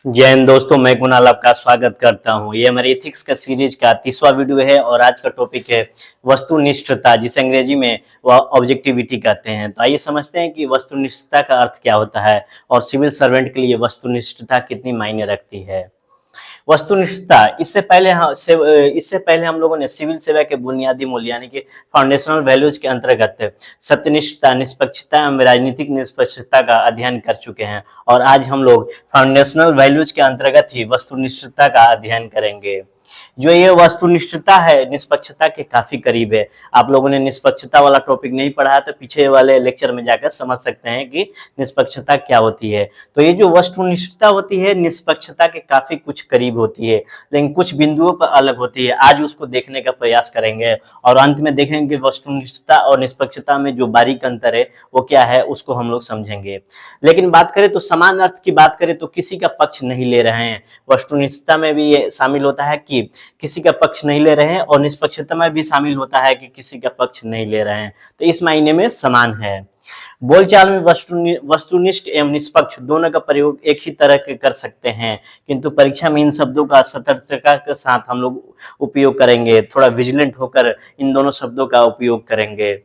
जय हिंद दोस्तों, मैं कुणाल आपका स्वागत करता हूं। ये हमारे एथिक्स का सीरीज का 30वां वीडियो है और आज का टॉपिक है वस्तुनिष्ठता, जिसे अंग्रेजी में वह ऑब्जेक्टिविटी कहते हैं। तो आइए समझते हैं कि वस्तुनिष्ठता का अर्थ क्या होता है और सिविल सर्वेंट के लिए वस्तुनिष्ठता कितनी मायने रखती है। वस्तुनिष्ठता, इससे पहले हम लोगों ने सिविल सेवा के बुनियादी मूल्य यानी कि फाउंडेशनल वैल्यूज के अंतर्गत सत्यनिष्ठता, निष्पक्षता एवं राजनीतिक निष्पक्षता का अध्ययन कर चुके हैं और आज हम लोग फाउंडेशनल वैल्यूज के अंतर्गत ही वस्तुनिष्ठता का अध्ययन करेंगे। जो ये वस्तुनिष्ठता है निष्पक्षता के काफी करीब है। आप लोगों ने निष्पक्षता वाला टॉपिक नहीं पढ़ा है तो पीछे वाले लेक्चर में जाकर समझ सकते हैं कि निष्पक्षता क्या होती है। तो ये जो वस्तुनिष्ठता होती है निष्पक्षता के काफी कुछ करीब होती है, लेकिन कुछ बिंदुओं पर अलग होती है। आज उसको देखने का प्रयास करेंगे और अंत में देखेंगे वस्तुनिष्ठता और निष्पक्षता में जो बारीक अंतर है वो क्या है, उसको हम लोग समझेंगे। लेकिन बात करें तो समान अर्थ की बात करें तो किसी का पक्ष नहीं ले रहे हैं। वस्तुनिष्ठता में भी ये शामिल होता है कि किसी का पक्ष नहीं ले रहे हैं और निष्पक्षता में भी शामिल होता है कि किसी का पक्ष नहीं ले रहे हैं। तो इस मायने में समान है। बोलचाल में वस्तुनिष्ठ एवं निष्पक्ष दोनों का प्रयोग एक ही तरह के कर सकते हैं, किंतु परीक्षा में इन शब्दों का सतर्कता के साथ हम लोग उपयोग करेंगे। थोड़ा विजिलेंट होकर इन दोनों शब्दों का उपयोग करेंगे।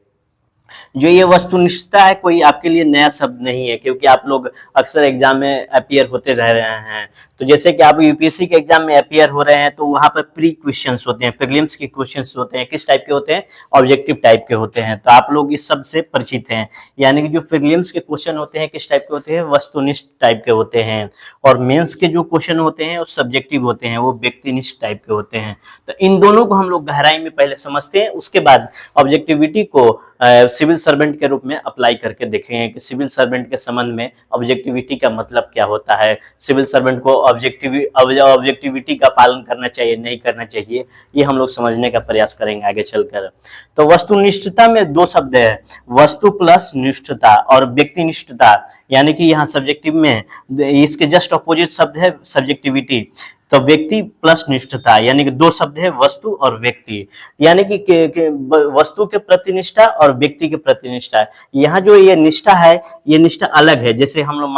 जो ये वस्तुनिष्ठता है कोई आपके लिए नया शब्द नहीं है, क्योंकि आप लोग अक्सर एग्जाम में अपीयर होते रह रहे हैं। तो जैसे कि आप यूपीएससी के एग्जाम में अपीयर हो रहे हैं तो वहां पर प्री क्वेश्चंस होते हैं, प्रीलिम्स के क्वेश्चंस होते हैं। किस टाइप के होते हैं? ऑब्जेक्टिव टाइप के होते हैं। तो आप लोग इस शब्द से परिचित हैं। यानी कि जो प्रीलिम्स के क्वेश्चन होते हैं किस टाइप के होते हैं? वस्तुनिष्ठ टाइप के होते हैं। और मेंस के जो क्वेश्चन होते हैं वो सब्जेक्टिव होते हैं, वो व्यक्तिनिष्ठ टाइप के होते हैं। तो इन दोनों को हम लोग गहराई में पहले समझते हैं, उसके बाद ऑब्जेक्टिविटी को सिविल सर्वेंट के रूप में अप्लाई करके देखेंगे कि सिविल सर्वेंट के संबंध में ऑब्जेक्टिविटी का मतलब क्या होता है। सिविल सर्वेंट को ऑब्जेक्टिविटी का पालन करना चाहिए, नहीं करना चाहिए, ये हम लोग समझने का प्रयास करेंगे आगे चलकर। तो वस्तुनिष्ठता में दो शब्द है, वस्तु प्लस निष्ठता और व्यक्तिनिष्ठता। यानी कि यहाँ सब्जेक्टिव में इसके जस्ट अपोजिट शब्द है सब्जेक्टिविटी। तो व्यक्ति प्लस निष्ठता यानी कि दो शब्द है, वस्तु और व्यक्ति। यानी कि वस्तु के प्रति निष्ठा और व्यक्ति के प्रति निष्ठा। यहाँ जो ये निष्ठा है ये निष्ठा अलग है। जैसे हम लोग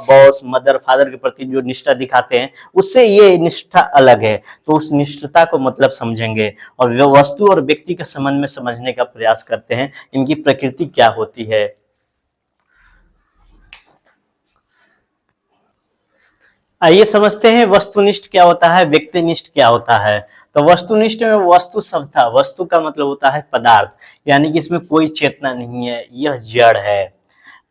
बॉस, मदर, फादर के प्रति जो निष्ठा दिखाते हैं उससे ये निष्ठा अलग है। तो उस निष्ठता को मतलब समझेंगे और वस्तु और व्यक्ति के संबंध में समझने का प्रयास करते हैं, इनकी प्रकृति क्या होती है। आइए समझते हैं वस्तुनिष्ठ क्या होता है, व्यक्तिनिष्ठ क्या होता है। तो वस्तुनिष्ठ में वस्तु शब्द था, वस्तु का मतलब होता है पदार्थ, यानी कि इसमें कोई चेतना नहीं है, यह जड़ है।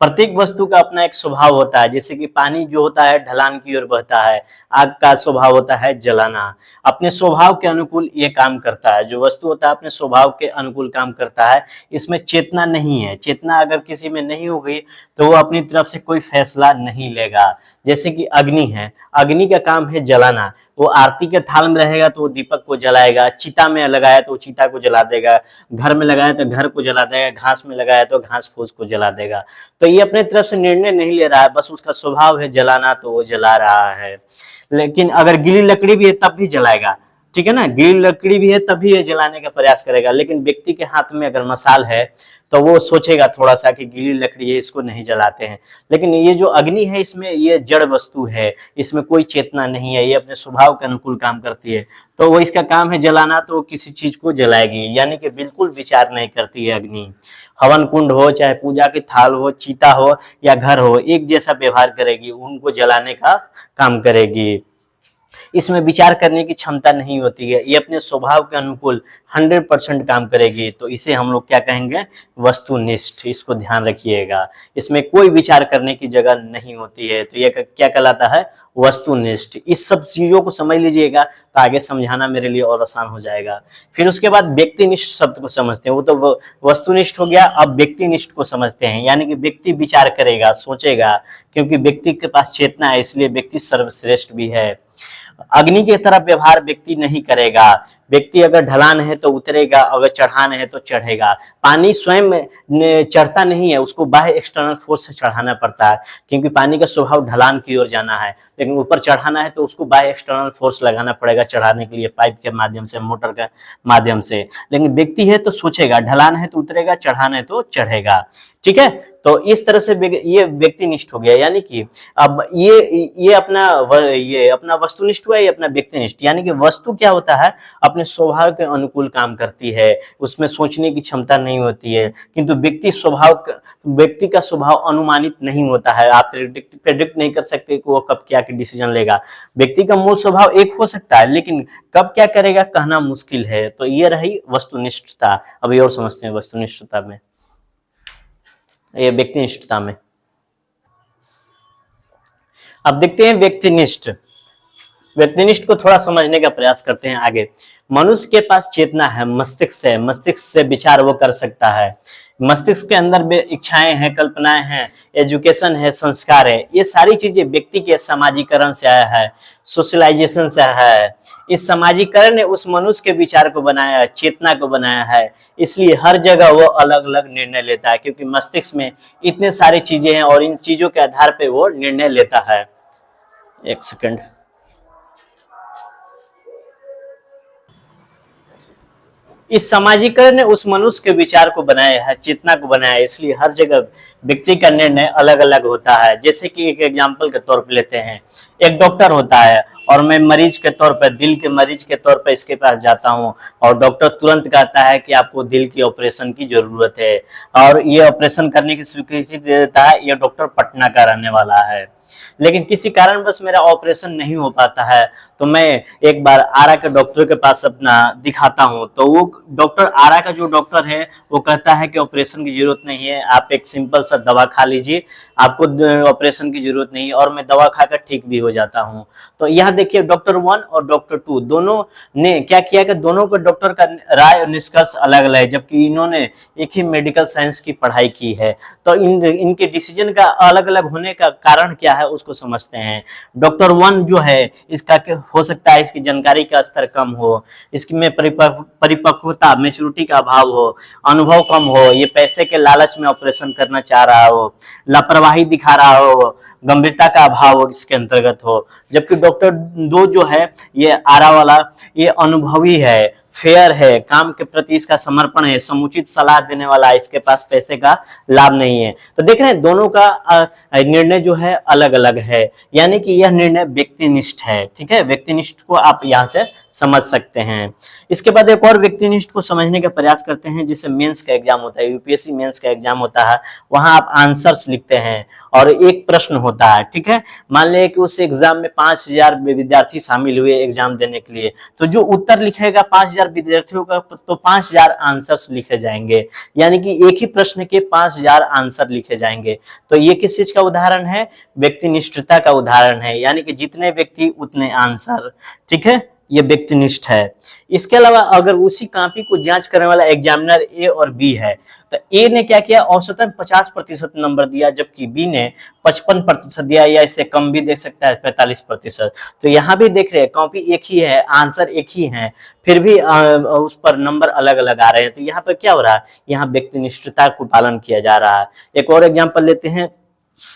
प्रत्येक वस्तु का अपना एक स्वभाव होता है। जैसे कि पानी जो होता है ढलान की ओर बहता है, आग का स्वभाव होता है जलाना। अपने स्वभाव के अनुकूल ये काम करता है। जो वस्तु होता है अपने स्वभाव के अनुकूल काम करता है। इसमें चेतना नहीं है। चेतना अगर किसी में नहीं होगी तो वो अपनी तरफ से कोई फैसला नहीं लेगा। जैसे कि अग्नि है, अग्नि का काम है जलाना। वो आरती के थाल में रहेगा तो वो दीपक को जलाएगा, चिता में लगाया तो वो चिता को जला देगा, घर में लगाया तो घर को जला देगा, घास में लगाया तो घास फूस को जला देगा। तो ये अपने तरफ से निर्णय नहीं ले रहा है, बस उसका स्वभाव है जलाना तो वो जला रहा है। लेकिन अगर गीली लकड़ी भी है तब भी जलाएगा, ठीक है ना, गीली लकड़ी भी है तभी ये जलाने का प्रयास करेगा। लेकिन व्यक्ति के हाथ में अगर मसाल है तो वो सोचेगा थोड़ा सा कि गीली लकड़ी है, इसको नहीं जलाते हैं। लेकिन ये जो अग्नि है इसमें ये जड़ वस्तु है, इसमें कोई चेतना नहीं है, ये अपने स्वभाव के अनुकूल काम करती है। तो वो इसका काम है जलाना, तो वो किसी चीज को जलाएगी, यानी कि बिल्कुल विचार नहीं करती है अग्नि। हवन कुंड हो, चाहे पूजा की थाल हो, चीता हो या घर हो, एक जैसा व्यवहार करेगी, उनको जलाने का काम करेगी। इसमें विचार करने की क्षमता नहीं होती है, ये अपने स्वभाव के अनुकूल 100% काम करेगी। तो इसे हम लोग क्या कहेंगे? वस्तुनिष्ठ। इसको ध्यान रखिएगा, इसमें कोई विचार करने की जगह नहीं होती है। तो ये क्या कहलाता है? वस्तुनिष्ठ। इस सब चीजों को समझ लीजिएगा तो आगे समझाना मेरे लिए और आसान हो जाएगा। फिर उसके बाद व्यक्तिनिष्ठ शब्द को समझते हैं। वो तो वस्तुनिष्ठ हो गया, अब व्यक्तिनिष्ठ को समझते हैं। यानी कि व्यक्ति विचार करेगा, सोचेगा, क्योंकि व्यक्ति के पास चेतना है, इसलिए व्यक्ति सर्वश्रेष्ठ भी है। अग्नि की तरह व्यवहार व्यक्ति नहीं करेगा। व्यक्ति अगर ढलान है तो उतरेगा, अगर चढ़ान है तो चढ़ेगा। पानी स्वयं चढ़ता नहीं है, उसको बाह्य एक्सटर्नल फोर्स से चढ़ाना पड़ता है, क्योंकि पानी का स्वभाव ढलान की ओर जाना है। लेकिन ऊपर चढ़ाना है तो उसको बाह्य एक्सटर्नल फोर्स लगाना पड़ेगा चढ़ाने के लिए, पाइप के माध्यम से, मोटर के माध्यम से। लेकिन व्यक्ति है तो सोचेगा, ढलान है तो उतरेगा, चढ़ाना है तो चढ़ेगा। ठीक है, तो इस तरह से ये व्यक्तिनिष्ठ हो गया। यानी कि अब ये अपना वस्तुनिष्ठ हुआ, ये अपना व्यक्तिनिष्ठ। यानी कि वस्तु क्या होता है, अपने स्वभाव के अनुकूल काम करती है, उसमें सोचने की क्षमता नहीं होती है। किंतु व्यक्ति का स्वभाव अनुमानित नहीं होता है, आप प्रेडिक्ट नहीं कर सकते कि वो कब क्या डिसीजन लेगा। व्यक्ति का मूल स्वभाव एक हो सकता है, लेकिन कब क्या करेगा कहना मुश्किल है। तो ये रही वस्तुनिष्ठता। अभी और समझते हैं वस्तुनिष्ठता में, ये व्यक्तिनिष्ठता में। अब देखते हैं व्यक्तिनिष्ठ। व्यक्तिनिष्ठ को थोड़ा समझने का प्रयास करते हैं आगे। मनुष्य के पास चेतना है, मस्तिष्क है, मस्तिष्क से विचार वो कर सकता है। मस्तिष्क के अंदर इच्छाएं हैं, कल्पनाएं हैं, एजुकेशन है, संस्कार है। ये सारी चीजें व्यक्ति के समाजीकरण से आया है, सोशलाइजेशन से आया है। इस समाजीकरण ने उस मनुष्य के विचार को बनाया है, चेतना को बनाया है। इसलिए हर जगह वो अलग अलग निर्णय लेता है, क्योंकि मस्तिष्क में इतने सारी चीजें हैं और इन चीजों के आधार पर वो निर्णय लेता है। एक सेकंड। इस समाजीकरण ने उस मनुष्य के विचार को बनाया है, चेतना को बनाया है। इसलिए हर जगह व्यक्ति का निर्णय अलग अलग होता है। जैसे कि एक एग्जांपल के तौर पर लेते हैं, एक डॉक्टर होता है और मैं मरीज के तौर पर, दिल के मरीज के तौर पर इसके पास जाता हूं, और डॉक्टर तुरंत कहता है कि आपको दिल की ऑपरेशन की जरूरत है, और ये ऑपरेशन करने की स्वीकृति दे देता है। ये डॉक्टर पटना का रहने वाला है, लेकिन किसी कारणवश मेरा ऑपरेशन नहीं हो पाता है। तो मैं एक बार आरा के डॉक्टर के पास अपना दिखाता हूं, तो वो डॉक्टर, आरा का जो डॉक्टर है, वो कहता है कि ऑपरेशन की जरूरत नहीं है, आप एक सिंपल सा दवा खा लीजिए, आपको ऑपरेशन की जरूरत नहीं है। और मैं दवा खाकर ठीक भी हो जाता हूं। तो यहाँ देखिए, डॉक्टर 1 और डॉक्टर 2 दोनों ने क्या किया कि दोनों को डॉक्टर का राय और निष्कर्ष अलग अलग है, जबकि इन्होंने एक ही मेडिकल साइंस की पढ़ाई की है। तो इनके डिसीजन का अलग अलग होने का कारण क्या है उसको समझते हैं। डॉक्टर 1 जो है, इसका हो सकता है इसकी जानकारी का स्तर कम हो, इसकी में परिपक्वता, मैच्योरिटी का अभाव हो, अनुभव कम हो, ये पैसे के लालच में ऑपरेशन करना चाह रहा हो, लापरवाही दिखा रहा हो, गंभीरता का अभाव हो इसके अंतर्गत हो। जबकि डॉक्टर 2 जो है, ये आरा वाला, ये अनुभवी है, फेयर है, काम के प्रति इसका समर्पण है, समुचित सलाह देने वाला है, इसके पास पैसे का लाभ नहीं है। तो देख रहे हैं दोनों का निर्णय जो है अलग अलग है। यानी कि यह निर्णय व्यक्तिनिष्ठ है। ठीक है, व्यक्तिनिष्ठ को आप यहाँ से समझ सकते हैं। इसके बाद एक और व्यक्तिनिष्ठ को समझने का प्रयास करते हैं, जिसे मेंस का एग्जाम होता है, यूपीएससी मेंस का एग्जाम होता है। वहां आप आंसर्स लिखते हैं और एक प्रश्न होता है। ठीक है, मान लिया कि उस एग्जाम में 5000 विद्यार्थी शामिल हुए एग्जाम देने के लिए, तो जो उत्तर लिखेगा 5000 विद्यार्थियों का, तो 5000 आंसर्स लिखे जाएंगे। यानी कि एक ही प्रश्न के 5000 आंसर लिखे जाएंगे। तो ये किस चीज का उदाहरण है? व्यक्तिनिष्ठता का उदाहरण है। यानी कि जितने व्यक्ति उतने आंसर। ठीक है, ये व्यक्तिनिष्ठ है। इसके अलावा अगर उसी कॉपी को जांच करने वाला एग्जामिनर ए और बी है, तो ए ने क्या किया, औसतन 50% नंबर दिया, जबकि बी ने 55% दिया, या इससे कम भी दे सकता है, 45%। तो यहाँ भी देख रहे हैं कॉपी एक ही है, आंसर एक ही है, फिर भी उस पर नंबर अलग अलग आ रहे हैं। तो यहाँ पर क्या हो रहा है, यहाँ व्यक्तिनिष्ठता को पालन किया जा रहा है। एक और एग्जाम्पल लेते हैं,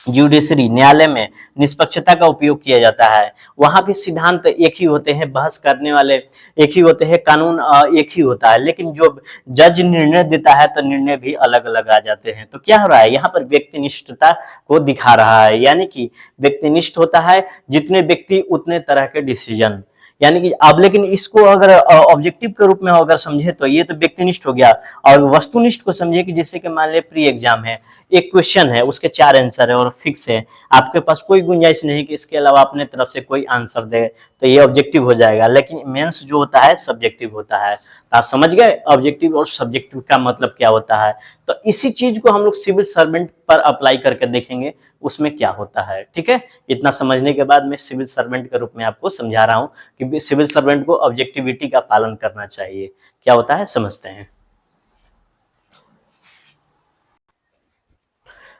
जुडिशरी, न्यायालय में निष्पक्षता का उपयोग किया जाता है। वहां भी सिद्धांत एक ही होते हैं, बहस करने वाले एक ही होते हैं, कानून एक ही होता है, लेकिन जो जज निर्णय देता है तो निर्णय भी अलग अलग आ जाते हैं। तो क्या हो रहा है, यहाँ पर व्यक्तिनिष्ठता को दिखा रहा है। यानी कि व्यक्तिनिष्ठ होता है, जितने व्यक्ति उतने तरह के डिसीजन। यानी कि अब लेकिन इसको अगर ऑब्जेक्टिव के रूप में अगर समझे तो ये तो व्यक्तिनिष्ठ हो गया। और वस्तुनिष्ठ को समझे कि जैसे कि मान ले प्री एग्जाम है, एक क्वेश्चन है, उसके 4 आंसर है और फिक्स है, आपके पास कोई गुंजाइश नहीं कि इसके अलावा अपने तरफ से कोई आंसर दे, तो ये ऑब्जेक्टिव हो जाएगा। लेकिन मेंस जो होता है सब्जेक्टिव होता है। तो आप समझ गए ऑब्जेक्टिव और सब्जेक्टिव का मतलब क्या होता है। तो इसी चीज को हम लोग सिविल सर्वेंट पर अप्लाई करके देखेंगे उसमें क्या होता है। ठीक है, इतना समझने के बाद मैं सिविल सर्वेंट के रूप में आपको समझा रहा हूँ कि सिविल सर्वेंट को ऑब्जेक्टिविटी का पालन करना चाहिए। क्या होता है समझते हैं।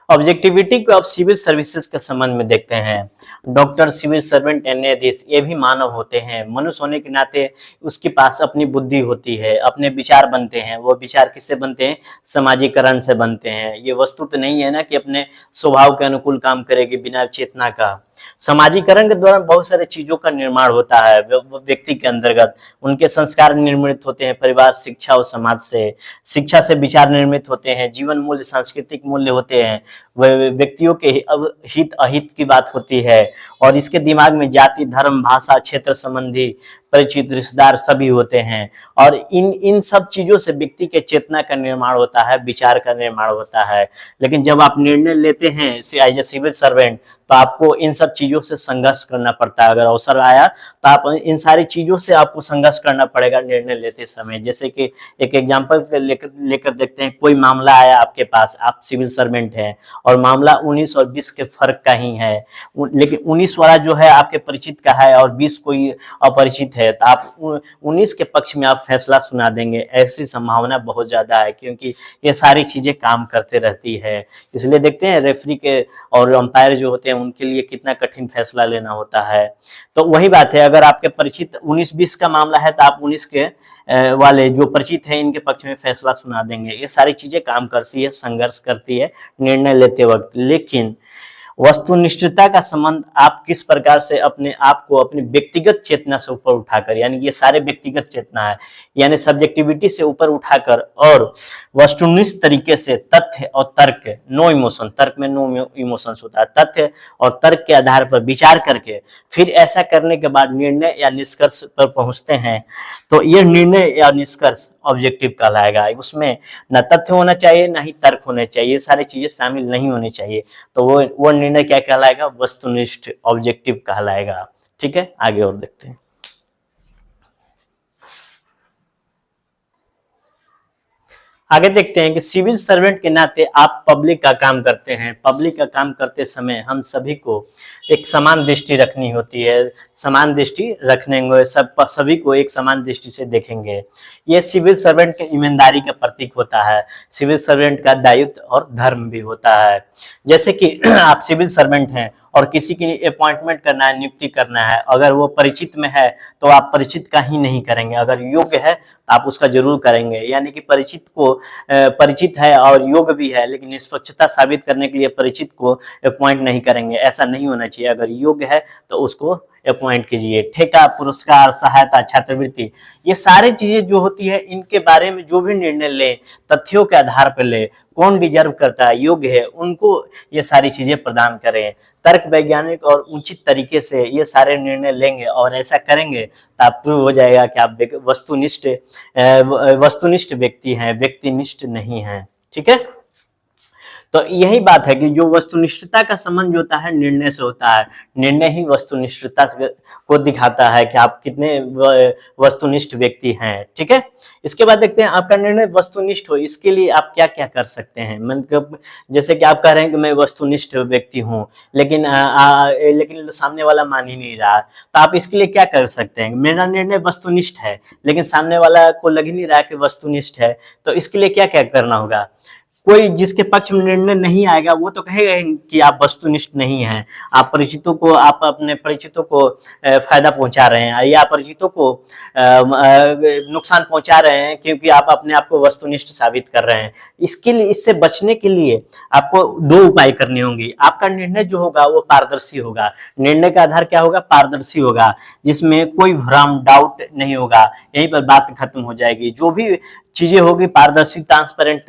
ऑब्जेक्टिविटी को अब सिविल सर्विसेज के संबंध में देखते हैं। डॉक्टर, सिविल सर्वेंट, न्यायाधीश ये भी मानव होते हैं। मनुष्य होने के नाते उसके पास अपनी बुद्धि होती है, अपने विचार बनते हैं। वो विचार किससे बनते हैं? समाजीकरण से बनते हैं। ये वस्तु तो नहीं है ना कि अपने स्वभाव के अनुकूल काम करेगी बिना चेतना का। समाजीकरण के दौरान बहुत सारे चीजों का निर्माण होता है व्यक्ति के अंतर्गत। उनके संस्कार निर्मित होते हैं परिवार, शिक्षा और समाज से। शिक्षा से विचार निर्मित होते हैं, जीवन मूल्य, सांस्कृतिक मूल्य होते हैं। व्यक्तियों के अब हित अहित की बात होती है और इसके दिमाग में जाति, धर्म, भाषा, क्षेत्र संबंधी परिचित, रिश्तेदार सभी होते हैं। और इन सब चीजों से व्यक्ति के चेतना का निर्माण होता है, विचार का निर्माण होता है। लेकिन जब आप निर्णय लेते हैं एज ए सिविल सर्वेंट तो आपको इन सब चीजों से संघर्ष करना पड़ता है। अगर अवसर आया तो आप इन सारी चीजों से आपको संघर्ष करना पड़ेगा निर्णय लेते समय। जैसे कि एक एग्जांपल लेकर देखते हैं, कोई मामला आया आपके पास, आप सिविल सर्वेंट हैं और मामला 19 और 20 के फर्क का ही है, लेकिन 19 वाला जो है आपके परिचित का है और 20 कोई अपरिचित है, तो आप 19 के पक्ष में आप फैसला सुना देंगे। ऐसी संभावना बहुत ज्यादा है क्योंकि ये सारी चीजें काम करते रहती है। इसलिए देखते हैं रेफरी के और अंपायर जो होते हैं उनके लिए कितना कठिन फैसला लेना होता है। तो वही बात है, अगर आपके परिचित 19-20 का मामला है तो आप 19 के वाले जो परिचित हैं इनके पक्ष में फैसला सुना देंगे। ये सारी चीजें काम करती है, संघर्ष करती है निर्णय लेते वक्त। लेकिन वस्तुनिष्ठता का संबंध आप किस प्रकार से अपने आप को अपनी व्यक्तिगत चेतना से ऊपर उठाकर, यानी ये सारे व्यक्तिगत चेतना है, यानी सब्जेक्टिविटी से ऊपर उठाकर और वस्तुनिष्ठ तरीके से तथ्य और तर्क, नो इमोशन, तर्क में नो इमोशंस होता है, तथ्य और तर्क के आधार पर विचार करके फिर ऐसा करने के बाद निर्णय या निष्कर्ष पर पहुंचते हैं, तो ये निर्णय या निष्कर्ष ऑब्जेक्टिव कहलाएगा। उसमें न तथ्य होना चाहिए न ही तर्क होने चाहिए, ये सारी चीजें शामिल नहीं होनी चाहिए। तो वो निर्णय क्या कहलाएगा? वस्तुनिष्ठ, ऑब्जेक्टिव कहलाएगा। ठीक है, आगे और देखते हैं। आगे देखते हैं कि सिविल सर्वेंट के नाते आप पब्लिक का काम करते हैं। पब्लिक का काम करते समय हम सभी को एक समान दृष्टि रखनी होती है। समान दृष्टि रखने सभी को एक समान दृष्टि से देखेंगे। ये सिविल सर्वेंट के ईमानदारी का प्रतीक होता है। सिविल सर्वेंट का दायित्व और धर्म भी होता है। जैसे कि आप सिविल सर्वेंट हैं और किसी की अपॉइंटमेंट करना है, नियुक्ति करना है, अगर वो परिचित में है तो आप परिचित का ही नहीं करेंगे, अगर योग्य है तो आप उसका जरूर करेंगे। यानी कि परिचित को परिचित है और योग्य भी है लेकिन निष्पक्षता साबित करने के लिए परिचित को अपॉइंट नहीं करेंगे, ऐसा नहीं होना चाहिए। अगर योग्य है तो उसको अपॉइंट कीजिए। ठेका, पुरस्कार, सहायता, छात्रवृत्ति, ये सारी चीजें जो होती है इनके बारे में जो भी निर्णय ले तथ्यों के आधार पर ले, कौन डिजर्व करता है, योग्य है, उनको ये सारी चीजें प्रदान करें। तर्क, वैज्ञानिक और उचित तरीके से ये सारे निर्णय लेंगे और ऐसा करेंगे तो आप प्रूव हो जाएगा कि आप वस्तुनिष्ठ व्यक्ति हैं, व्यक्तिनिष्ठ नहीं हैं। ठीक है, तो यही बात है कि जो वस्तुनिष्ठता का संबंध होता है निर्णय से होता है। निर्णय ही वस्तुनिष्ठता को दिखाता है कि आप कितने वस्तुनिष्ठ व्यक्ति हैं। ठीक है, इसके बाद देखते हैं आपका निर्णय वस्तुनिष्ठ हो इसके लिए आप क्या क्या कर सकते हैं। मतलब जैसे कि आप कह रहे हैं कि मैं वस्तुनिष्ठ व्यक्ति हूं लेकिन सामने वाला मान ही नहीं रहा, तो आप इसके लिए क्या कर सकते हैं? मेरा निर्णय वस्तुनिष्ठ है लेकिन सामने वाला को लग ही नहीं रहा कि वस्तुनिष्ठ है, तो इसके लिए क्या क्या करना होगा? कोई जिसके पक्ष में निर्णय नहीं आएगा वो तो कहेगा कि आप वस्तुनिष्ठ नहीं हैं, आप अपने परिचितों को फायदा पहुंचा रहे हैं या परिचितों को नुकसान पहुंचा रहे हैं क्योंकि आप अपने आप को वस्तुनिष्ठ साबित कर रहे हैं। इसके लिए, इससे बचने के लिए आपको दो उपाय करने होंगे। आपका निर्णय जो होगा वो पारदर्शी होगा। निर्णय का आधार क्या होगा? पारदर्शी होगा, जिसमें कोई भ्रम, डाउट नहीं होगा। यहीं पर बात खत्म हो जाएगी। जो भी चीजें होगी पारदर्शी, ट्रांसपेरेंट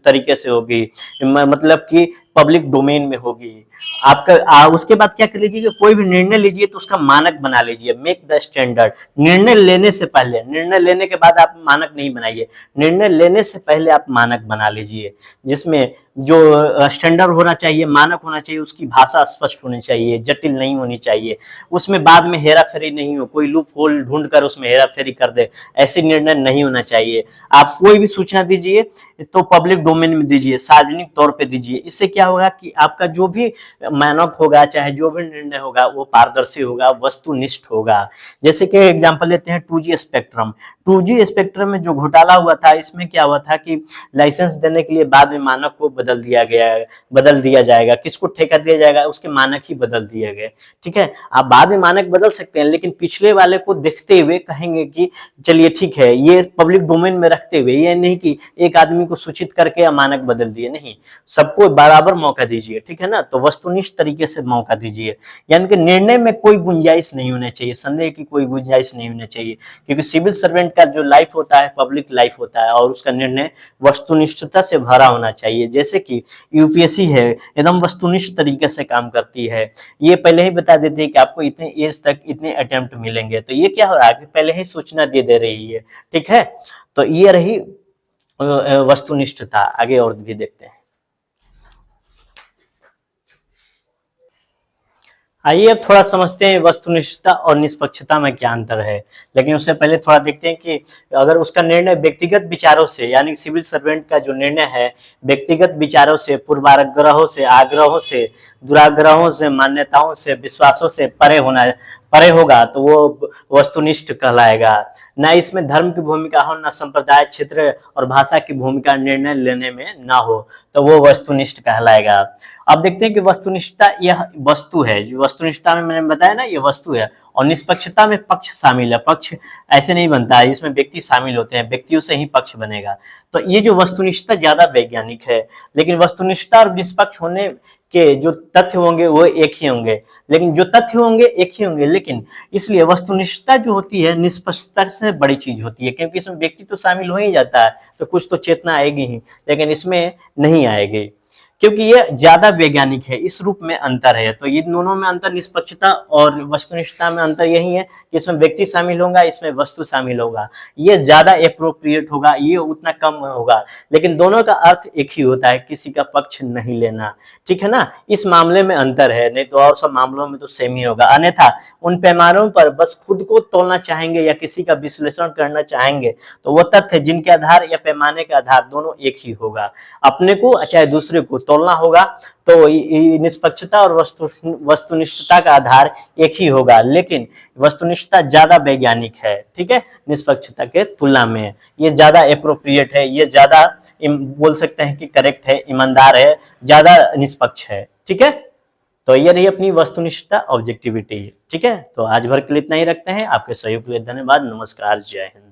तरीके से होगी, मतलब कि पब्लिक डोमेन में होगी। आपका उसके बाद क्या कर लीजिए, कोई भी निर्णय लीजिए तो उसका मानक बना लीजिए, मेक द स्टैंडर्ड। निर्णय लेने से पहले, निर्णय लेने के बाद आप मानक नहीं बनाइए, निर्णय लेने से पहले आप मानक बना लीजिए, जिसमें जो स्टैंडर्ड होना चाहिए, मानक होना चाहिए, उसकी भाषा स्पष्ट होनी चाहिए, जटिल नहीं होनी चाहिए। उसमें बाद में हेरा फेरी नहीं हो, कोई लूप होल ढूंढ कर उसमें हेरा फेरी कर दे, ऐसे निर्णय नहीं होना चाहिए। आप कोई भी सूचना दीजिए तो पब्लिक डोमेन में दीजिए, सार्वजनिक तौर पे दीजिए। इससे क्या होगा कि आपका जो भी मानक होगा, चाहे जो भी निर्णय होगा वो पारदर्शी होगा, वस्तुनिष्ठ होगा। जैसे कि एग्जांपल लेते हैं 2G स्पेक्ट्रम। 2G स्पेक्ट्रम में जो घोटाला हुआ था, इसमें क्या हुआ था कि लाइसेंस देने के लिए बाद में मानक को बदल दिया जाएगा, किसको ठेका दिया जाएगा उसके मानक ही बदल दिए गए। ठीक है, आप बाद में मानक बदल सकते हैं, लेकिन पिछले वाले को देखते हुए कहेंगे कि चलिए ठीक है, ये पब्लिक डोमेन में रखते हुए, ये नहीं कि एक आदमी को सूचित करके या मानक बदल दिए, नहीं, सबको बराबर मौका दीजिए। ठीक है ना, तो वस्तुनिष्ठ तरीके से मौका दीजिए, यानी कि निर्णय में कोई गुंजाइश नहीं होनी चाहिए, संदेह की कोई गुंजाइश नहीं होनी चाहिए, क्योंकि सिविल सर्वेंट का जो लाइफ होता है पब्लिक लाइफ होता है, और उसका निर्णय वस्तुनिष्ठता से भरा होना चाहिए। जैसे कि यूपीएससी है, एकदम वस्तुनिष्ठ तरीके से काम करती है, ये पहले ही बता देती है कि आपको इतने एज तक इतने अटेम्प्ट मिलेंगे, तो ये क्या हो रहा है कि पहले ही सूचना दे रही है। ठीक है, तो ये रही वस्तुनिष्ठता। आगे और भी देखते हैं। आइए अब थोड़ा समझते हैं वस्तुनिष्ठता और निष्पक्षता में क्या अंतर है, लेकिन उससे पहले थोड़ा देखते हैं कि अगर उसका निर्णय व्यक्तिगत विचारों से, यानी सिविल सर्वेंट का जो निर्णय है व्यक्तिगत विचारों से, पूर्वाग्रहों से, आग्रहों से, दुराग्रहों से, मान्यताओं से, विश्वासों से परे होगा, तो वो वस्तुनिष्ठ कहलाएगा। न इसमें धर्म की भूमिका हो, न संप्रदाय, क्षेत्र और भाषा की भूमिका निर्णय लेने में ना हो, तो वो वस्तुनिष्ठ कहलाएगा। अब देखते हैं कि वस्तुनिष्ठता यह वस्तु है, जो वस्तुनिष्ठता में मैंने बताया ना ये वस्तु है, और निष्पक्षता में पक्ष शामिल है। पक्ष ऐसे नहीं बनता है, इसमें व्यक्ति शामिल होते हैं, व्यक्तियों से ही पक्ष बनेगा। तो ये जो वस्तुनिष्ठता ज्यादा वैज्ञानिक है, लेकिन वस्तुनिष्ठता और निष्पक्ष होने के जो तथ्य होंगे वो एक ही होंगे, लेकिन जो तथ्य होंगे एक ही होंगे, लेकिन इसलिए वस्तुनिष्ठता जो होती है निष्पक्षता से बड़ी चीज होती है, क्योंकि इसमें व्यक्ति तो शामिल हो ही जाता है, तो कुछ तो चेतना आएगी ही, लेकिन इसमें नहीं आएगी, क्योंकि ये ज्यादा वैज्ञानिक है। इस रूप में अंतर है। तो ये दोनों में अंतर, निष्पक्षता और वस्तुनिष्ठता में अंतर यही है कि इसमें व्यक्ति शामिल होगा, इसमें वस्तु शामिल होगा, ये ज्यादा एप्रोप्रिएट होगा, ये उतना कम होगा, लेकिन दोनों का अर्थ एक ही होता है, किसी का पक्ष नहीं लेना। ठीक है ना, इस मामले में अंतर है, नहीं तो और सब मामलों में तो सेम ही होगा। अन्यथा उन पैमानों पर बस खुद को तोलना चाहेंगे या किसी का विश्लेषण करना चाहेंगे, तो वो तथ्य जिनके आधार या पैमाने के आधार दोनों एक ही होगा, अपने को चाहे दूसरे को तोलना होगा, तो निष्पक्षता और वस्तुनिष्ठता का आधार एक ही होगा, लेकिन वस्तुनिष्ठता ज्यादा वैज्ञानिक है। ठीक है, निष्पक्षता के तुलना में ये ज्यादा एप्रोप्रिएट है, ये ज्यादा बोल सकते हैं कि करेक्ट है, ईमानदार है, ज्यादा निष्पक्ष है। ठीक है, तो ये रही अपनी वस्तुनिष्ठता, ऑब्जेक्टिविटी। ठीक है, तो आज भर के लिए इतना ही रखते हैं। आपके सहयोग के लिए धन्यवाद। नमस्कार, जय हिंद।